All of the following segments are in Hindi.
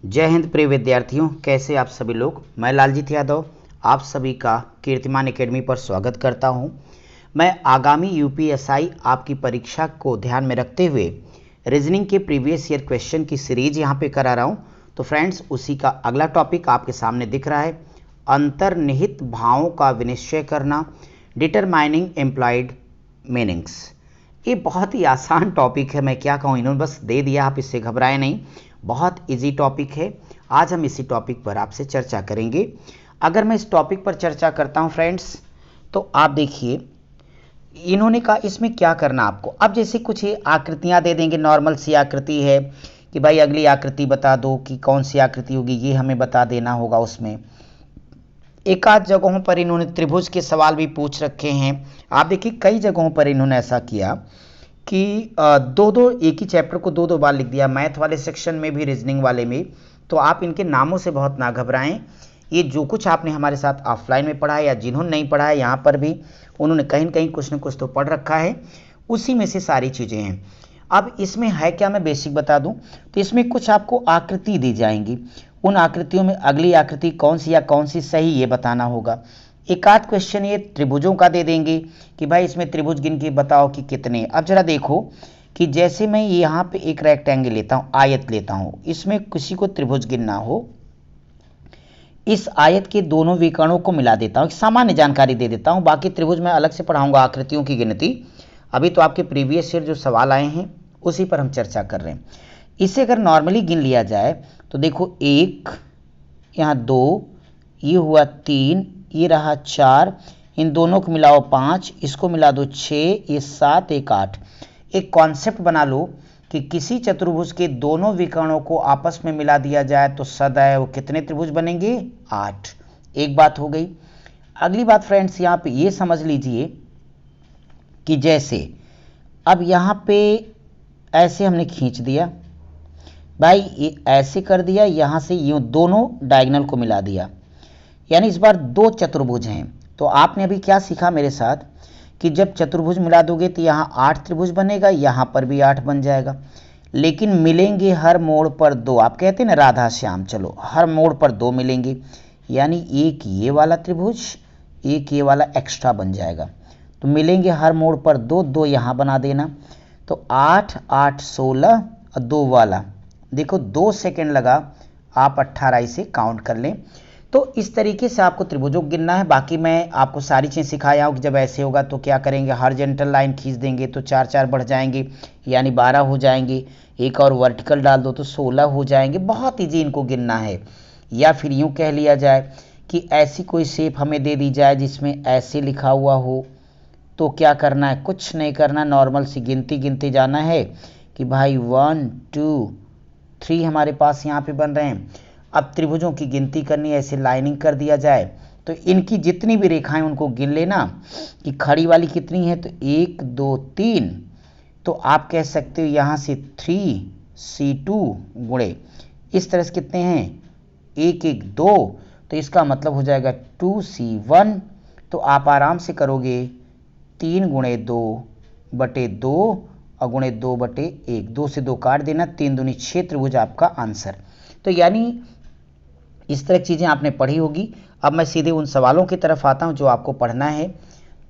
जय हिंद प्रिय विद्यार्थियों, कैसे आप सभी लोग। मैं लालजीत यादव आप सभी का कीर्तिमान एकेडमी पर स्वागत करता हूं। मैं आगामी यूपीएसआई आपकी परीक्षा को ध्यान में रखते हुए रीजनिंग के प्रीवियस ईयर क्वेश्चन की सीरीज यहां पे करा रहा हूं। तो फ्रेंड्स, उसी का अगला टॉपिक आपके सामने दिख रहा है, अंतर्निहित भावों का विनिश्चय करना, डिटरमाइनिंग एम्प्लॉयड मीनिंग्स। ये बहुत ही आसान टॉपिक है, मैं क्या कहूँ, इन्होंने बस दे दिया, आप इससे घबराएं नहीं। बहुत इजी टॉपिक है। आज हम इसी टॉपिक पर आपसे चर्चा करेंगे। अगर मैं इस टॉपिक पर चर्चा करता हूं फ्रेंड्स, तो आप देखिए इन्होंने कहा इसमें क्या करना आपको। अब जैसे कुछ ये आकृतियां दे देंगे, नॉर्मल सी आकृति है कि भाई अगली आकृति बता दो कि कौन सी आकृति होगी, ये हमें बता देना होगा। उसमें एक आध जगहों पर इन्होंने त्रिभुज के सवाल भी पूछ रखे हैं। आप देखिए कई जगहों पर इन्होंने ऐसा किया कि दो दो एक ही चैप्टर को दो दो बार लिख दिया, मैथ वाले सेक्शन में भी रीजनिंग वाले में। तो आप इनके नामों से बहुत ना घबराएं। ये जो कुछ आपने हमारे साथ ऑफलाइन में पढ़ा है या जिन्होंने नहीं पढ़ा है, यहाँ पर भी उन्होंने कहीं न कहीं कुछ न कुछ तो पढ़ रखा है, उसी में से सारी चीज़ें हैं। अब इसमें है क्या, मैं बेसिक बता दूं। तो इसमें कुछ आपको आकृति दी जाएंगी, उन आकृतियों में अगली आकृति कौन सी या कौन सी सही ये बताना होगा। एक आध क्वेश्चन ये त्रिभुजों का दे देंगे कि भाई इसमें त्रिभुज गिन के बताओ कि कितने। अब जरा देखो कि जैसे मैं यहाँ पे एक रेक्टेंगल लेता हूँ, आयत लेता हूँ, इसमें किसी को त्रिभुज गिनना हो, इस आयत के दोनों विकर्णों को मिला देता हूँ, सामान्य जानकारी दे देता हूँ, बाकी त्रिभुज मैं अलग से पढ़ाऊंगा, आकृतियों की गिनती। अभी तो आपके प्रीवियस ईयर जो सवाल आए हैं उसी पर हम चर्चा कर रहे हैं। इसे अगर नॉर्मली गिन लिया जाए तो देखो, एक, यहाँ दो, ये हुआ तीन, ये रहा चार, इन दोनों को मिलाओ पाँच, इसको मिला दो छः, ये सात, एक आठ। एक कॉन्सेप्ट बना लो कि किसी चतुर्भुज के दोनों विकर्णों को आपस में मिला दिया जाए तो सदैव कितने त्रिभुज बनेंगे, 8। एक बात हो गई। अगली बात फ्रेंड्स, यहाँ पे ये समझ लीजिए कि जैसे अब यहाँ पे ऐसे हमने खींच दिया, भाई ये ऐसे कर दिया, यहाँ से यूँ दोनों डायगोनल को मिला दिया, यानी इस बार दो चतुर्भुज हैं। तो आपने अभी क्या सीखा मेरे साथ कि जब चतुर्भुज मिला दोगे तो यहाँ 8 त्रिभुज बनेगा, यहाँ पर भी 8 बन जाएगा, लेकिन मिलेंगे हर मोड़ पर दो। आप कहते हैं ना राधा श्याम, चलो हर मोड़ पर दो मिलेंगे, यानी एक ये वाला त्रिभुज, एक ये वाला एक्स्ट्रा बन जाएगा। तो मिलेंगे हर मोड़ पर दो, दो यहाँ बना देना। तो 8 8 16 और दो वाला, देखो 2 सेकेंड लगा, आप 18 इसे काउंट कर लें। तो इस तरीके से आपको त्रिभुजों को गिनना है। बाकी मैं आपको सारी चीज़ सिखाया हूँ कि जब ऐसे होगा तो क्या करेंगे, हॉरिजॉन्टल लाइन खींच देंगे तो 4 4 बढ़ जाएंगे, यानी 12 हो जाएंगे, एक और वर्टिकल डाल दो तो 16 हो जाएंगे। बहुत ईजी इनको गिनना है। या फिर यूँ कह लिया जाए कि ऐसी कोई शेप हमें दे दी जाए जिसमें ऐसे लिखा हुआ हो, तो क्या करना है, कुछ नहीं करना, नॉर्मल सी गिनती गिनते जाना है कि भाई 1 2 3 हमारे पास यहाँ पे बन रहे हैं। अब त्रिभुजों की गिनती करनी है, ऐसे लाइनिंग कर दिया जाए तो इनकी जितनी भी रेखाएं उनको गिन लेना कि खड़ी वाली कितनी है, तो 1 2 3। तो आप कह सकते हो यहाँ से 3C2 गुणे इस तरह से कितने हैं, 1 1 2, तो इसका मतलब हो जाएगा 2C1। तो आप आराम से करोगे 3 गुणे 2 बटे 2 और गुणे 2 बटे 1, 2 से 2 काट देना, 3 दूनी 6 त्रिभुज आपका आंसर। तो यानी इस तरह की चीज़ें आपने पढ़ी होगी। अब मैं सीधे उन सवालों की तरफ आता हूं जो आपको पढ़ना है।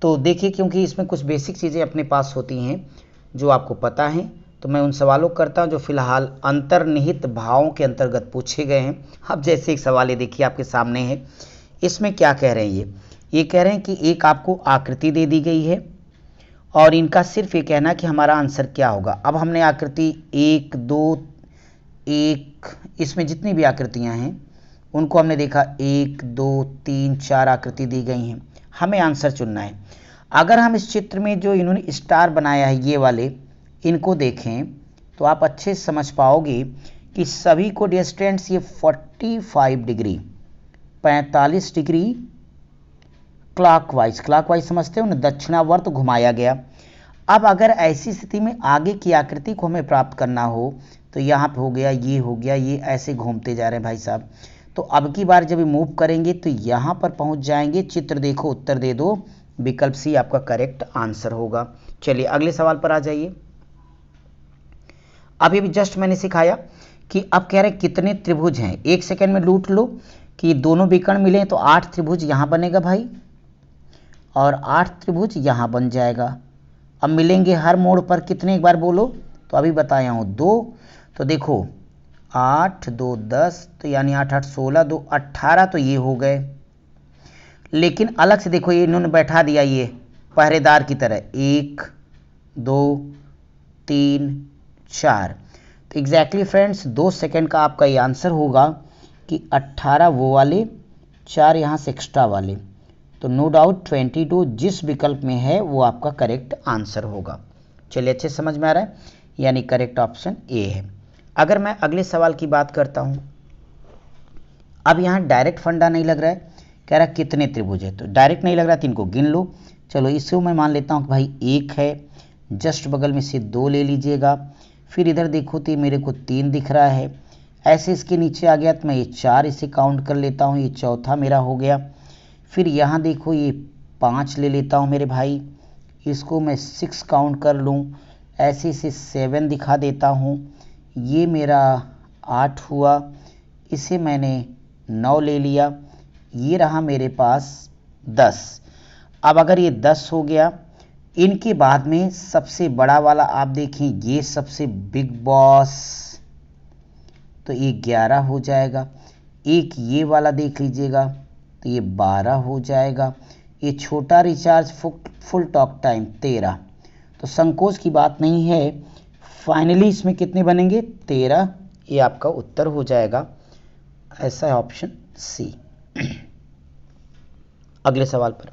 तो देखिए, क्योंकि इसमें कुछ बेसिक चीज़ें अपने पास होती हैं जो आपको पता है, तो मैं उन सवालों को करता हूं जो फिलहाल अंतर्निहित भावों के अंतर्गत पूछे गए हैं। अब जैसे एक सवाल ये देखिए आपके सामने है, इसमें क्या कह रहे हैं, ये कह रहे हैं कि एक आपको आकृति दे दी गई है और इनका सिर्फ ये कहना कि हमारा आंसर क्या होगा। अब हमने आकृति 1 2 1, इसमें जितनी भी आकृतियां हैं उनको हमने देखा, 1 2 3 4 आकृति दी गई हैं, हमें आंसर चुनना है। अगर हम इस चित्र में जो इन्होंने स्टार बनाया है ये वाले, इनको देखें तो आप अच्छे से समझ पाओगे कि सभी को डिस्टेंस ये 45 डिग्री 45 डिग्री क्लॉकवाइज समझते हो ना, दक्षिणावर्त घुमाया गया। अब अगर ऐसी स्थिति में आगे की आकृति को हमें प्राप्त करना हो तो यहाँ पे हो गया, ये हो गया, ये ऐसे घूमते जा रहे हैं भाई साहब। तो अब की बार जब मूव करेंगे तो यहाँ पर पहुँच जाएंगे। चित्र देखो, उत्तर दे दो, विकल्प सी आपका करेक्ट आंसर होगा। चलिए अगले सवाल पर आ जाइए। अभी जस्ट मैंने सिखाया कि अब कह रहे कितने त्रिभुज हैं, 1 सेकेंड में लूट लो कि दोनों विकर्ण मिले तो 8 त्रिभुज यहाँ बनेगा भाई, और 8 त्रिभुज यहाँ बन जाएगा। अब मिलेंगे हर मोड़ पर कितने, एक बार बोलो, तो अभी बताया हूँ 2, तो देखो 8 2 10, तो यानी 8 8 16, 2 18, तो ये हो गए। लेकिन अलग से देखो ये इन्होंने बैठा दिया ये पहरेदार की तरह, 1 2 3 4, तो एग्जैक्टली फ्रेंड्स 2 सेकेंड का आपका ये आंसर होगा कि 18 वो वाले, 4 यहाँ से एक्स्ट्रा वाले, तो नो डाउट 22 जिस विकल्प में है वो आपका करेक्ट आंसर होगा। चलिए अच्छे समझ में आ रहा है, यानी करेक्ट ऑप्शन ए है। अगर मैं अगले सवाल की बात करता हूँ, अब यहाँ डायरेक्ट फंडा नहीं लग रहा है, कह रहा है कितने त्रिभुज है, तो डायरेक्ट नहीं लग रहा है तो इनको गिन लो। चलो इसको मैं मान लेता हूँ कि भाई 1 है, जस्ट बगल में से 2 ले लीजिएगा, फिर इधर देखो तो मेरे को 3 दिख रहा है, ऐसे इसके नीचे आ गया तो मैं ये 4 इसे काउंट कर लेता हूँ, ये चौथा मेरा हो गया। फिर यहाँ देखो ये 5 ले लेता हूँ मेरे भाई, इसको मैं 6 काउंट कर लूँ, ऐसे इसे 7 दिखा देता हूँ, ये मेरा 8 हुआ, इसे मैंने 9 ले लिया, ये रहा मेरे पास 10। अब अगर ये 10 हो गया, इनके बाद में सबसे बड़ा वाला आप देखें, ये सबसे बिग बॉस, तो ये 11 हो जाएगा। एक ये वाला देख लीजिएगा तो ये 12 हो जाएगा। ये छोटा रिचार्ज फुल टॉक टाइम 13, तो संकोच की बात नहीं है, फाइनली इसमें कितने बनेंगे 13, ये आपका उत्तर हो जाएगा, ऐसा है ऑप्शन सी। अगले सवाल पर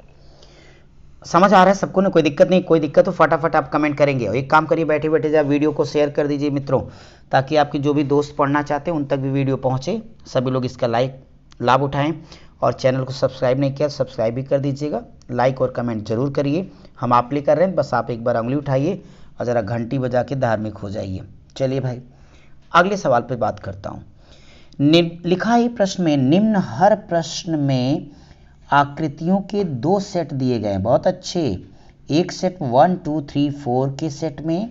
समझ आ रहा है सबको ना, कोई दिक्कत नहीं, कोई दिक्कत तो फटाफट आप कमेंट करेंगे, और एक काम करिए बैठे बैठे जब वीडियो को शेयर कर दीजिए मित्रों, ताकि आपके जो भी दोस्त पढ़ना चाहते हैं उन तक भी वीडियो पहुंचे, सभी लोग इसका लाभ उठाएं। और चैनल को सब्सक्राइब नहीं किया सब्सक्राइब भी कर दीजिएगा, लाइक और कमेंट जरूर करिए, हम आप लिए कर रहे हैं, बस आप एक बार उंगली उठाइए और ज़रा घंटी बजा के धार्मिक हो जाइए। चलिए भाई अगले सवाल पर बात करता हूँ। लिखा है प्रश्न में, निम्न हर प्रश्न में आकृतियों के 2 सेट दिए गए हैं, बहुत अच्छे। एक सेट 1 2 3 4 के सेट में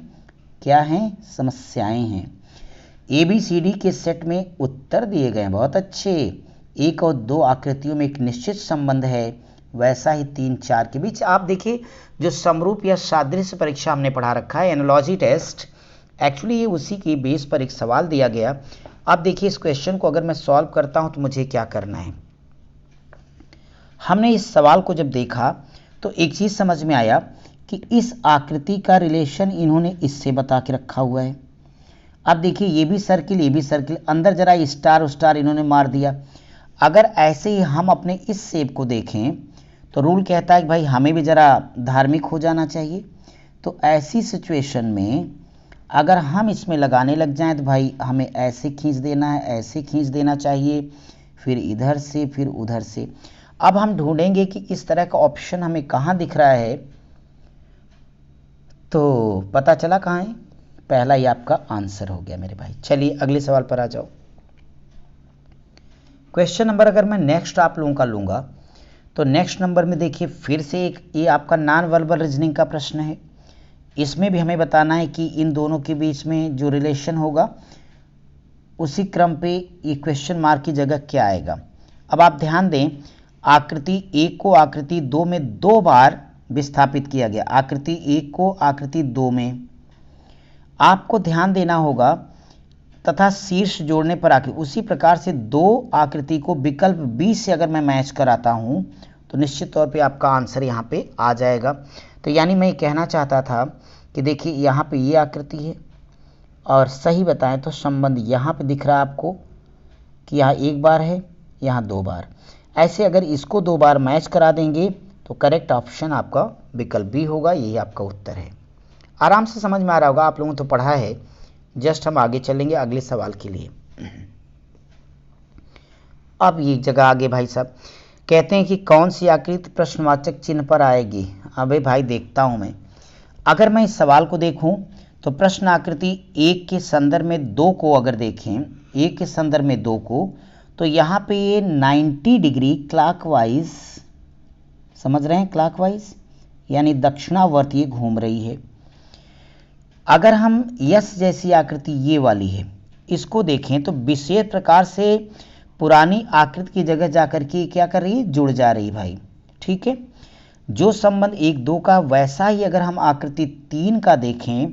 क्या हैं, समस्याएं हैं। ABCD के सेट में उत्तर दिए गए हैं, बहुत अच्छे। 1 और 2 आकृतियों में एक निश्चित संबंध है, वैसा ही 3 4 के बीच। आप देखिए जो समरूप या सादृश्य परीक्षा हमने पढ़ा रखा है, एनालॉजी टेस्ट, एक्चुअली ये उसी की बेस पर एक सवाल दिया गया। अब देखिए इस क्वेश्चन को अगर मैं सॉल्व करता हूं तो मुझे क्या करना है। हमने इस सवाल को जब देखा तो एक चीज़ समझ में आया कि इस आकृति का रिलेशन इन्होंने इससे बता के रखा हुआ है। अब देखिए ये भी सर्किल, अंदर जरा स्टार स्टार इन्होंने मार दिया। अगर ऐसे ही हम अपने इस शेप को देखें तो रूल कहता है कि भाई हमें भी ज़रा धार्मिक हो जाना चाहिए। तो ऐसी सिचुएशन में अगर हम इसमें लगाने लग जाएं तो भाई हमें ऐसे खींच देना है, ऐसे खींच देना चाहिए, फिर इधर से फिर उधर से। अब हम ढूंढेंगे कि इस तरह का ऑप्शन हमें कहाँ दिख रहा है, तो पता चला कहाँ है, पहला ही आपका आंसर हो गया मेरे भाई। चलिए अगले सवाल पर आ जाओ। क्वेश्चन नंबर अगर मैं नेक्स्ट आप लोगों का लूँगा तो नेक्स्ट नंबर में देखिए फिर से एक ये आपका नॉन वर्बल रीजनिंग का प्रश्न है। इसमें भी हमें बताना है कि इन दोनों के बीच में जो रिलेशन होगा उसी क्रम पे ये क्वेश्चन मार्क की जगह क्या आएगा। अब आप ध्यान दें, आकृति 1 को आकृति 2 में 2 बार विस्थापित किया गया। आकृति 1 को आकृति 2 में आपको ध्यान देना होगा, तथा शीर्ष जोड़ने पर आकृति, उसी प्रकार से 2 आकृति को विकल्प बी से अगर मैं मैच कराता हूं तो निश्चित तौर पे आपका आंसर यहाँ पे आ जाएगा। तो यानी मैं कहना चाहता था कि देखिए यहाँ पे ये आकृति है और सही बताएं तो संबंध यहाँ पे दिख रहा है आपको कि यहाँ 1 बार है, यहाँ 2 बार। ऐसे अगर इसको 2 बार मैच करा देंगे तो करेक्ट ऑप्शन आपका विकल्प बी होगा, यही आपका उत्तर है। आराम से समझ में आ रहा होगा, आप लोगों ने तो पढ़ा है। जस्ट हम आगे चलेंगे अगले सवाल के लिए। अब ये जगह आगे भाई साहब कहते हैं कि कौन सी आकृति प्रश्नवाचक चिन्ह पर आएगी। अबे भाई देखता हूं मैं, अगर मैं इस सवाल को देखूं तो प्रश्न आकृति 1 के संदर्भ में 2 को अगर देखें, 1 के संदर्भ में 2 को, तो यहाँ पे ये 90 डिग्री क्लॉकवाइज, समझ रहे हैं, क्लॉकवाइज यानी दक्षिणावर्त ये घूम रही है। अगर हम यस जैसी आकृति ये वाली है, इसको देखें तो विशेष प्रकार से पुरानी आकृति की जगह जाकर के क्या कर रही है, जुड़ जा रही भाई। ठीक है, जो संबंध 1 2 का वैसा ही अगर हम आकृति 3 का देखें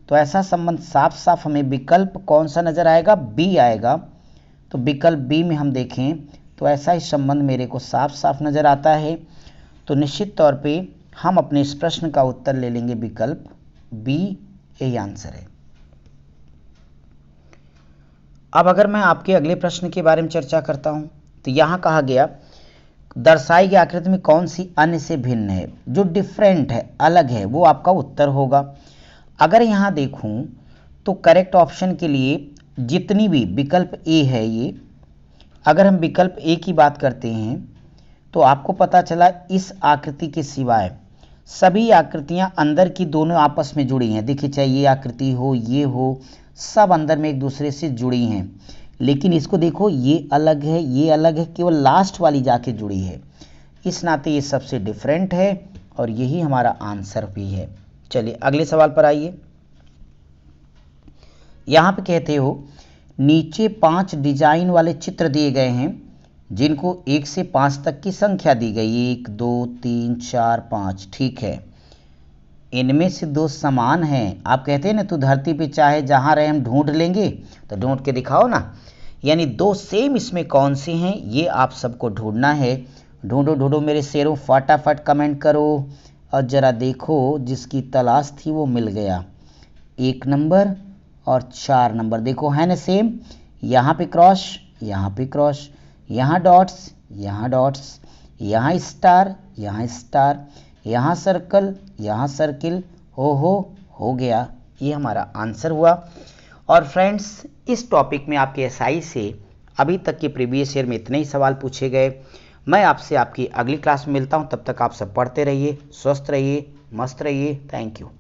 तो ऐसा संबंध साफ साफ हमें विकल्प कौन सा नजर आएगा, बी आएगा। तो विकल्प बी में हम देखें तो ऐसा ही संबंध मेरे को साफ साफ नजर आता है। तो निश्चित तौर पे हम अपने इस प्रश्न का उत्तर ले लेंगे विकल्प बी, यही आंसर है। अब अगर मैं आपके अगले प्रश्न के बारे में चर्चा करता हूं तो यहां कहा गया दर्शाई गई आकृति में कौन सी अन्य से भिन्न है, जो डिफरेंट है, अलग है, वो आपका उत्तर होगा। अगर यहां देखूं तो करेक्ट ऑप्शन के लिए जितनी भी विकल्प ए है, ये अगर हम विकल्प ए की बात करते हैं तो आपको पता चला इस आकृति के सिवाय सभी आकृतियां अंदर की दोनों आपस में जुड़ी हैं। देखिए, चाहे ये आकृति हो, ये हो, सब अंदर में एक दूसरे से जुड़ी हैं। लेकिन इसको देखो, ये अलग है, ये अलग है, केवल लास्ट वाली जाके जुड़ी है। इस नाते ये सबसे डिफरेंट है और यही हमारा आंसर भी है। चलिए अगले सवाल पर आइए। यहां पे कहते हो नीचे 5 डिजाइन वाले चित्र दिए गए हैं जिनको 1 से 5 तक की संख्या दी गई, 1 2 3 4 5। ठीक है, इनमें से 2 समान हैं। आप कहते हैं ना, तू धरती पे चाहे जहां रहे हम ढूंढ लेंगे, तो ढूंढ के दिखाओ ना। यानी 2 सेम इसमें कौन से हैं, ये आप सबको ढूंढना है। ढूंढो ढूंढो मेरे शेरों, फटाफट कमेंट करो और जरा देखो, जिसकी तलाश थी वो मिल गया। 1 नंबर और 4 नंबर देखो है ना सेम। यहाँ पे क्रॉस, यहाँ पे क्रॉस, यहाँ डॉट्स, यहाँ डॉट्स, यहाँ स्टार, यहाँ स्टार, यहाँ सर्कल, यहाँ सर्किल। हो गया, ये हमारा आंसर हुआ। और फ्रेंड्स, इस टॉपिक में आपके एसआई से अभी तक के प्रीवियस ईयर में इतने ही सवाल पूछे गए। मैं आपसे आपकी अगली क्लास में मिलता हूँ, तब तक आप सब पढ़ते रहिए, स्वस्थ रहिए, मस्त रहिए। Thank you.